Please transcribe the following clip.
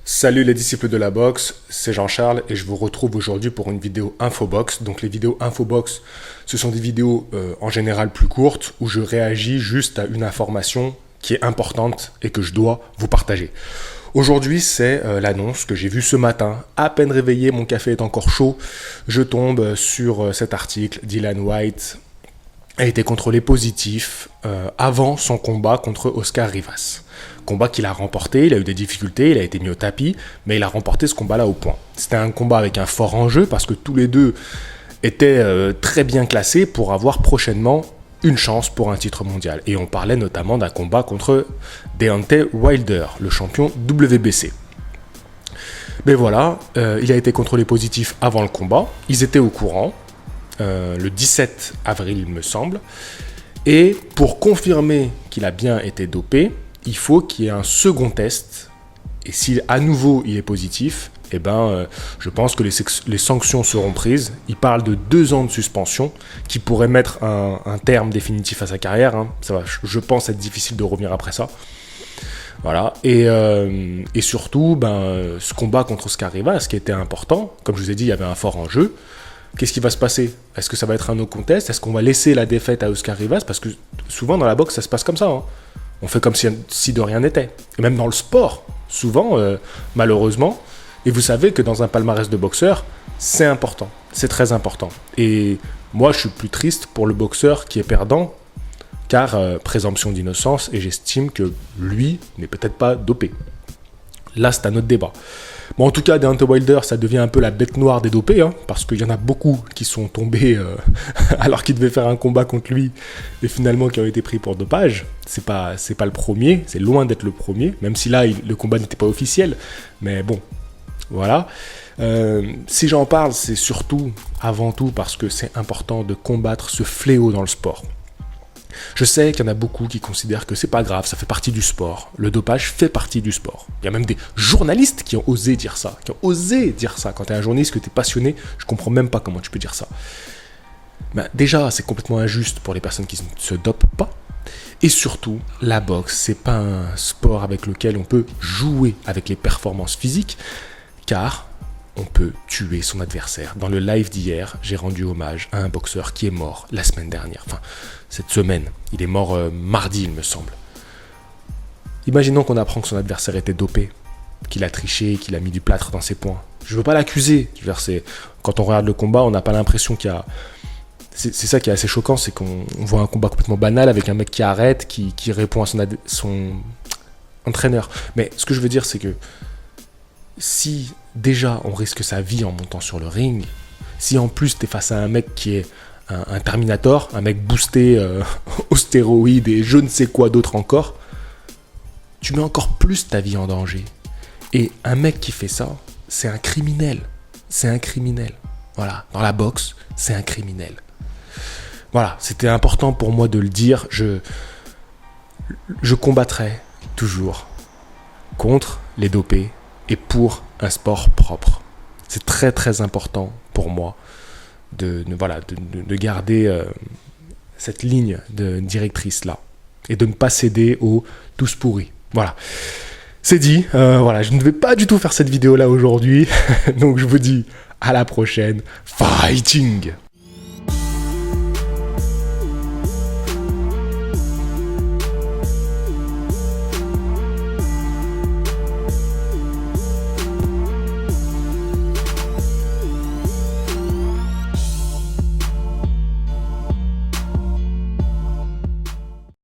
Salut les disciples de la boxe, c'est Jean-Charles et je vous retrouve aujourd'hui pour une vidéo Infobox. Donc les vidéos Infobox, ce sont des vidéos en général plus courtes où je réagis juste à une information qui est importante et que je dois vous partager. Aujourd'hui, c'est l'annonce que j'ai vue ce matin. À peine réveillé, mon café est encore chaud. Je tombe sur cet article. Dillian Whyte a été contrôlé positif avant son combat contre Oscar Rivas. Combat qu'il a remporté, il a eu des difficultés, il a été mis au tapis, mais il a remporté ce combat-là au point. C'était un combat avec un fort enjeu parce que tous les deux étaient très bien classés pour avoir prochainement une chance pour un titre mondial. Et on parlait notamment d'un combat contre Deontay Wilder, le champion WBC. Mais voilà, il a été contrôlé positif avant le combat, ils étaient au courant, le 17 avril il me semble, et pour confirmer qu'il a bien été dopé, il faut qu'il y ait un second test, et si à nouveau il est positif, je pense que les sanctions seront prises. Il parle de 2 ans de suspension, qui pourrait mettre un terme définitif à sa carrière. Ça va, je pense être difficile de revenir après ça. Voilà. Et surtout, ce combat contre Oscar Rivas, qui était important, comme je vous ai dit, il y avait un fort enjeu. Qu'est-ce qui va se passer? Est-ce que ça va être un no contest? Est-ce qu'on va laisser la défaite à Oscar Rivas? Parce que souvent dans la boxe, ça se passe comme ça. On fait comme si de rien n'était. Et même dans le sport, souvent, malheureusement, et vous savez que dans un palmarès de boxeur, c'est important, c'est très important. Et moi, je suis plus triste pour le boxeur qui est perdant, car présomption d'innocence, et j'estime que lui n'est peut-être pas dopé. Là, c'est un autre débat. Bon, en tout cas, Deontay Wilder, ça devient un peu la bête noire des dopés, parce qu'il y en a beaucoup qui sont tombés alors qu'ils devaient faire un combat contre lui et finalement qui ont été pris pour dopage. C'est pas le premier, c'est loin d'être le premier, même si là, le combat n'était pas officiel. Mais bon, voilà. Si j'en parle, c'est surtout, avant tout, parce que c'est important de combattre ce fléau dans le sport. Je sais qu'il y en a beaucoup qui considèrent que c'est pas grave, ça fait partie du sport. Le dopage fait partie du sport. Il y a même des journalistes qui ont osé dire ça. Quand tu es un journaliste, que tu es passionné, je comprends même pas comment tu peux dire ça. Déjà, c'est complètement injuste pour les personnes qui ne se dopent pas. Et surtout, la boxe, c'est pas un sport avec lequel on peut jouer avec les performances physiques, car on peut tuer son adversaire. Dans le live d'hier, j'ai rendu hommage à un boxeur qui est mort la semaine dernière. Enfin, cette semaine. Il est mort mardi, il me semble. Imaginons qu'on apprend que son adversaire était dopé, qu'il a triché, qu'il a mis du plâtre dans ses poings. Je ne veux pas l'accuser. Quand on regarde le combat, on n'a pas l'impression qu'il y a... C'est ça qui est assez choquant, c'est qu'on voit un combat complètement banal avec un mec qui arrête, qui répond à son entraîneur. Mais ce que je veux dire, c'est que si déjà on risque sa vie en montant sur le ring, si en plus tu es face à un mec qui est un Terminator, un mec boosté aux stéroïdes et je ne sais quoi d'autre encore, tu mets encore plus ta vie en danger. Et un mec qui fait ça, c'est un criminel. C'est un criminel. Voilà, dans la boxe, c'est un criminel. Voilà, c'était important pour moi de le dire. Je combattrai toujours contre les dopés et pour un sport propre. C'est très très important pour moi de garder cette ligne de directrice là et de ne pas céder aux tous pourris. Voilà, c'est dit. Je ne vais pas du tout faire cette vidéo là aujourd'hui, donc je vous dis à la prochaine. Fighting!